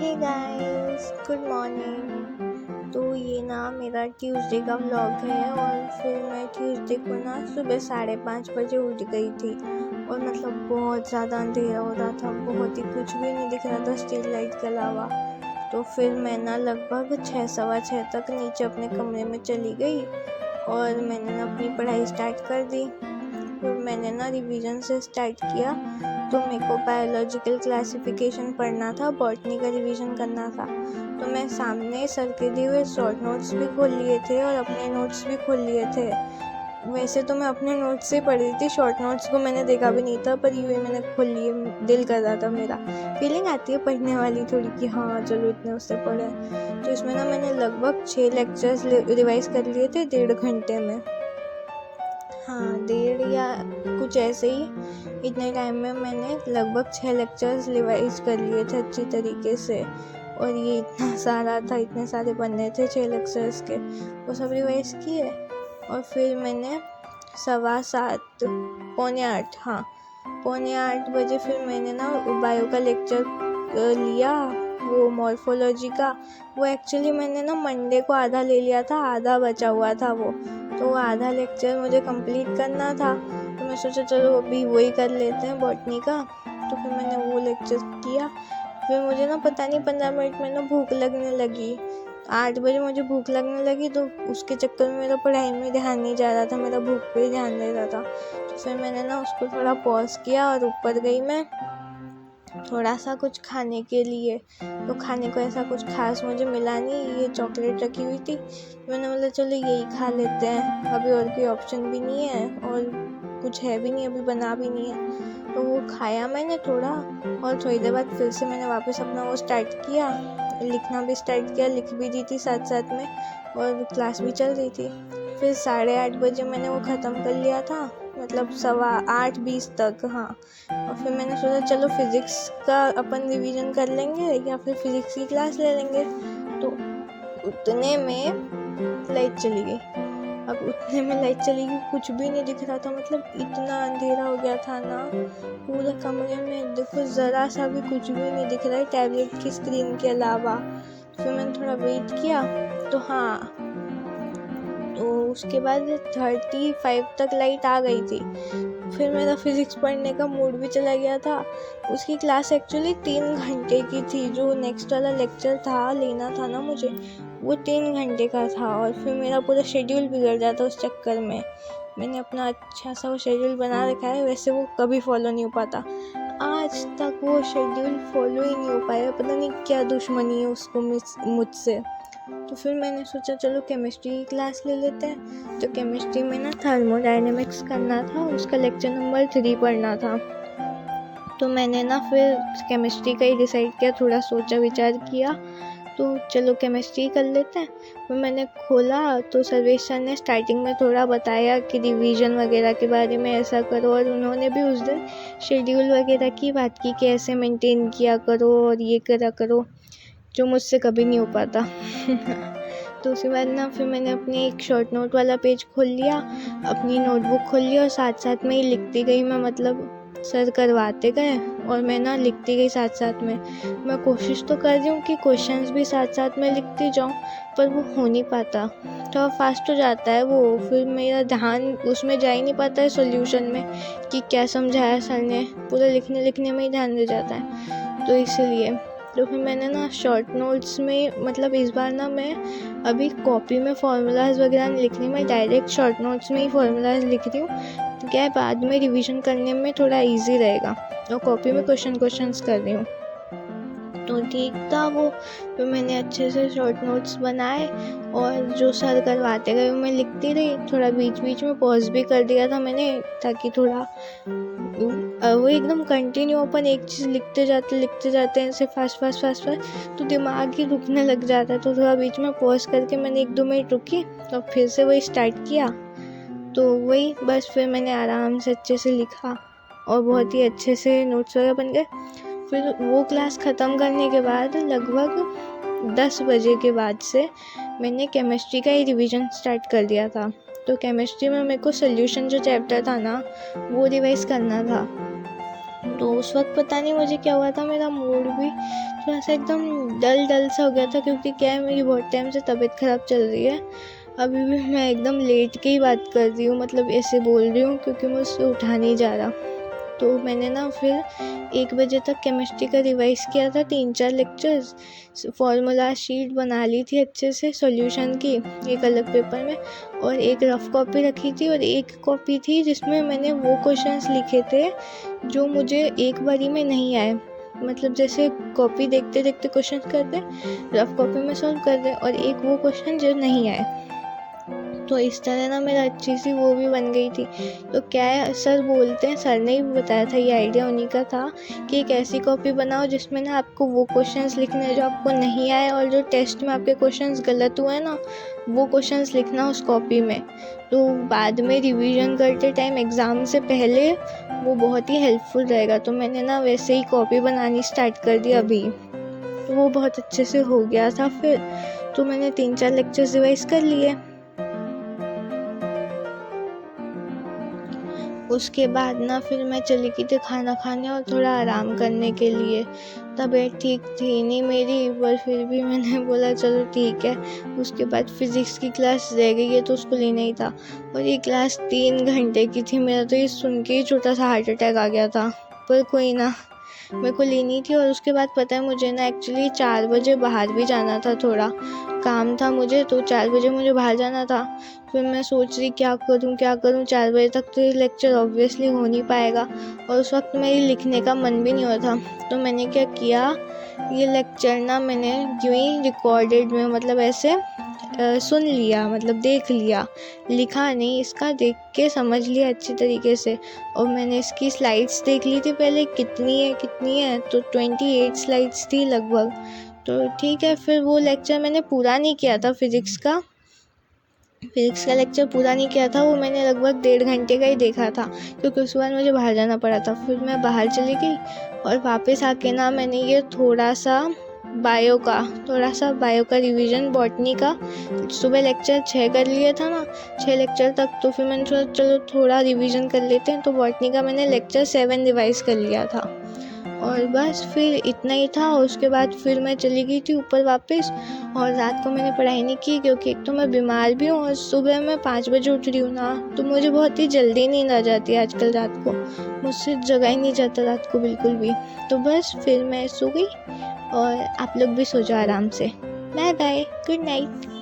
Hey guys, good morning. तो ये ना मेरा ट्यूसडे का व्लॉग है और फिर मैं ट्यूसडे को ना सुबह 5:30 बजे उठ गई थी और मतलब बहुत ज़्यादा अंधेरा हो रहा था, बहुत ही कुछ भी नहीं दिख रहा था स्ट्रीट लाइट के अलावा। तो फिर मैं ना लगभग 6 सवा 6 तक नीचे अपने कमरे में चली गई और मैंने ना अपनी पढ़ाई स्टार्ट कर दी। फिर मैंने ना रिवीजन से स्टार्ट किया। तो मेरे को बायोलॉजिकल क्लासिफिकेशन पढ़ना था, बॉटनी का रिवीजन करना था। तो मैं सामने सर के दिए हुए शॉर्ट नोट्स भी खोल लिए थे और अपने नोट्स भी खोल लिए थे। वैसे तो मैं अपने नोट्स से पढ़ रही थी, शॉर्ट नोट्स को मैंने देखा भी नहीं था, पर ये मैंने खोल लिए। दिल कर रहा था, मेरा फीलिंग आती है पढ़ने वाली थोड़ी कि हाँ चलो इतने उससे पढ़े। तो इसमें ना मैंने लगभग 6 लेक्चर्स रिवाइज कर लिए थे 1.5 घंटे में। हाँ, 1.5 या कुछ ऐसे ही। इतने टाइम में मैंने लगभग 6 लेक्चर्स रिवाइज कर लिए थे अच्छी तरीके से। और ये इतना सारा था, इतने सारे पन्ने थे 6 लेक्चर्स के, वो सब रिवाइज किए। और फिर मैंने 7:15 7:45 हाँ 7:45 बजे फिर मैंने ना बायो का लेक्चर लिया, वो मॉर्फोलॉजी का। वो एक्चुअली मैंने ना मंडे को आधा ले लिया था, आधा बचा हुआ था वो। तो आधा लेक्चर मुझे कंप्लीट करना था, तो मैं सोचा चलो अभी वही कर लेते हैं बॉटनी का। तो फिर मैंने वो लेक्चर किया। फिर मुझे ना पता नहीं 15 मिनट में ना भूख लगने लगी। 8 बजे मुझे भूख लगने लगी, तो उसके चक्कर में मेरा पढ़ाई में ध्यान नहीं जा रहा था, मेरा भूख पे ही ध्यान दे रहा था। तो फिर मैंने ना उसको थोड़ा पॉज किया और ऊपर गई मैं थोड़ा सा कुछ खाने के लिए। तो खाने को ऐसा कुछ खास मुझे मिला नहीं, ये चॉकलेट रखी हुई थी। मैंने बोला चलो यही खा लेते हैं, अभी और कोई ऑप्शन भी नहीं है और कुछ है भी नहीं, अभी बना भी नहीं है। तो वो खाया मैंने थोड़ा, और थोड़ी देर बाद फिर से मैंने वापस अपना वो स्टार्ट किया, लिखना भी स्टार्ट किया, लिख भी दी थी साथ साथ में, और क्लास भी चल रही थी। फिर 8:30 बजे मैंने वो ख़त्म कर लिया था, मतलब 8:20 तक। हाँ, और फिर मैंने सोचा चलो फिज़िक्स का अपन रिवीजन कर लेंगे या फिर फिज़िक्स की क्लास ले लेंगे। तो उतने में लाइट चली गई। अब उतने में लाइट चली गई, कुछ भी नहीं दिख रहा था, मतलब इतना अंधेरा हो गया था ना पूरे कमरे में, देखो ज़रा सा भी कुछ भी नहीं दिख रहा है टैबलेट की स्क्रीन के अलावा। फिर मैंने थोड़ा वेट किया, तो हाँ, तो उसके बाद 35 तक लाइट आ गई थी। फिर मेरा फिज़िक्स पढ़ने का मूड भी चला गया था। उसकी क्लास एक्चुअली 3 घंटे की थी, जो नेक्स्ट वाला लेक्चर था लेना था ना मुझे, वो 3 घंटे का था। और फिर मेरा पूरा शेड्यूल बिगड़ जाता उस चक्कर में। मैंने अपना अच्छा सा वो शेड्यूल बना रखा है, वैसे वो कभी फॉलो नहीं हो पाता। आज तक वो शेड्यूल फॉलो ही नहीं हो पाया, पता नहीं क्या दुश्मनी है उसको मुझसे। तो फिर मैंने सोचा चलो केमिस्ट्री की क्लास ले लेते हैं। तो केमिस्ट्री में ना थर्मोडायनेमिक्स करना था, उसका लेक्चर नंबर 3 पढ़ना था। तो मैंने ना फिर केमिस्ट्री का ही डिसाइड किया, थोड़ा सोचा विचार किया, तो चलो केमिस्ट्री कर लेते हैं। फिर मैंने खोला तो सर्वेश सर ने स्टार्टिंग में थोड़ा बताया कि रिवीजन वगैरह के बारे में ऐसा करो, और उन्होंने भी उस दिन शेड्यूल वगैरह की बात की कि ऐसे मेंटेन किया करो और ये करा करो, जो मुझसे कभी नहीं हो पाता। तो उसके बाद ना फिर मैंने अपने एक शॉर्ट नोट वाला पेज खोल लिया, अपनी नोटबुक खोल ली, और साथ साथ में ही लिखती गई मैं, मतलब सर करवाते गए और मैं ना लिखती गई साथ साथ में। मैं कोशिश तो कर रही हूँ कि क्वेश्चंस भी साथ साथ में लिखती जाऊँ, पर वो हो नहीं पाता, थोड़ा फास्ट हो जाता है वो। फिर मेरा ध्यान उसमें जा ही नहीं पाता है सॉल्यूशन में कि क्या समझाया सर ने, पूरा लिखने में ही ध्यान दे जाता है। तो इसलिए तो फिर मैंने ना शॉर्ट नोट्स में, मतलब इस बार ना मैं अभी कॉपी में फार्मूलाज वगैरह नहीं लिख रही, मैं डायरेक्ट शॉर्ट नोट्स में ही फार्मूलाज लिख रही हूँ। तो क्या है, बाद में रिवीजन करने में थोड़ा इजी रहेगा, और कॉपी में क्वेश्चंस कर रही हूँ। तो ठीक था वो। फिर मैंने अच्छे से शॉर्ट नोट्स बनाए और जो सर करवाते गए मैं लिखती रही, थोड़ा बीच बीच में पॉज भी कर दिया था मैंने, ताकि थोड़ा वो एकदम कंटिन्यू अपन एक चीज़ लिखते जाते हैं ऐसे फास्ट, तो दिमाग ही रुकने लग जाता है। तो थोड़ा बीच में पॉज करके मैंने 1-2 मिनट रुकी, तो फिर से वही स्टार्ट किया। तो वही बस फिर मैंने आराम से अच्छे से लिखा और बहुत ही अच्छे से नोट्स वगैरह बन गए। फिर वो क्लास ख़त्म करने के बाद लगभग 10 बजे के बाद से मैंने केमिस्ट्री का ही रिवीजन स्टार्ट कर दिया था। तो केमिस्ट्री में मेरे को सोल्यूशन जो चैप्टर था ना, वो रिवाइज करना था। तो उस वक्त पता नहीं मुझे क्या हुआ था, मेरा मूड भी थोड़ा सा एकदम डल डल सा हो गया था, क्योंकि क्या है, मेरी बहुत टाइम से तबीयत ख़राब चल रही है। अभी भी मैं एकदम लेट के ही बात कर रही हूँ, मतलब ऐसे बोल रही हूँ क्योंकि मुझसे उठा नहीं जा रहा। तो मैंने ना फिर 1 बजे तक केमिस्ट्री का रिवाइज़ किया था, 3-4 लेक्चर्स, फार्मूला शीट बना ली थी अच्छे से सॉल्यूशन की एक अलग पेपर में, और एक रफ़ कॉपी रखी थी, और एक कॉपी थी जिसमें मैंने वो क्वेश्चंस लिखे थे जो मुझे एक बारी में नहीं आए। मतलब जैसे कॉपी देखते देखते क्वेश्चन कर दे, रफ़ कॉपी में सॉल्व कर दे, और एक वो क्वेश्चन जो नहीं आए। तो इस तरह ना मेरा अच्छी सी वो भी बन गई थी। तो क्या है, सर बोलते हैं, सर ने ही बताया था, ये आइडिया उन्हीं का था कि एक ऐसी कॉपी बनाओ जिसमें ना आपको वो क्वेश्चंस लिखने हैं जो आपको नहीं आए, और जो टेस्ट में आपके क्वेश्चंस गलत हुए ना, वो क्वेश्चंस लिखना उस कॉपी में। तो बाद में रिवीजन करते टाइम एग्ज़ाम से पहले वो बहुत ही हेल्पफुल रहेगा। तो मैंने ना वैसे ही कॉपी बनानी स्टार्ट कर दी अभी, तो वो बहुत अच्छे से हो गया था फिर। तो मैंने 3-4 लेक्चर्स रिवाइज़ कर लिए। उसके बाद ना फिर मैं चली गई थी खाना खाने और थोड़ा आराम करने के लिए। तबीयत ठीक थी नहीं मेरी, पर फिर भी मैंने बोला चलो ठीक है। उसके बाद फिज़िक्स की क्लास रह गई है तो उसको लेना ही था, और ये क्लास 3 घंटे की थी। मेरा तो ये सुन के ही छोटा सा हार्ट अटैक आ गया था, पर कोई ना, मेरे को लेनी थी। और उसके बाद पता है मुझे ना एक्चुअली 4 बजे बाहर भी जाना था, थोड़ा काम था मुझे, तो 4 बजे मुझे बाहर जाना था। फिर मैं सोच रही क्या करूँ, 4 बजे तक तो ये लेक्चर ऑब्वियसली हो नहीं पाएगा, और उस वक्त मेरी लिखने का मन भी नहीं हो रहा था। तो मैंने क्या किया, ये लेक्चर ना मैंने यूँ ही रिकॉर्डेड में, मतलब ऐसे सुन लिया, मतलब देख लिया, लिखा नहीं, इसका देख के समझ लिया अच्छी तरीके से। और मैंने इसकी स्लाइड्स देख ली थी पहले, कितनी है, तो 28 स्लाइड्स थी लगभग। तो ठीक है, फिर वो लेक्चर मैंने पूरा नहीं किया था, फिज़िक्स का लेक्चर पूरा नहीं किया था। वो मैंने लगभग 1.5 घंटे का ही देखा था, क्योंकि उस बार मुझे बाहर जाना पड़ा था। फिर मैं बाहर चली गई, और वापस आके ना मैंने ये थोड़ा सा बायो का रिवीजन, बॉटनी का सुबह लेक्चर 6 कर लिया था ना, 6 लेक्चर तक। तो फिर मैंने सोचा चलो थोड़ा रिवीजन कर लेते हैं, तो बॉटनी का मैंने लेक्चर 7 रिवाइज़ कर लिया था। और बस फिर इतना ही था। उसके बाद फिर मैं चली गई थी ऊपर वापस, और रात को मैंने पढ़ाई नहीं की, क्योंकि एक तो मैं बीमार भी हूँ, और सुबह मैं 5 बजे उठ रही हूँ ना, तो मुझे बहुत ही जल्दी नींद आ जाती है आजकल रात को, मुझसे जगा ही नहीं जाता रात को बिल्कुल भी। तो बस फिर मैं सो गई, और आप लोग भी सो जाओ आराम से। Bye bye, good night.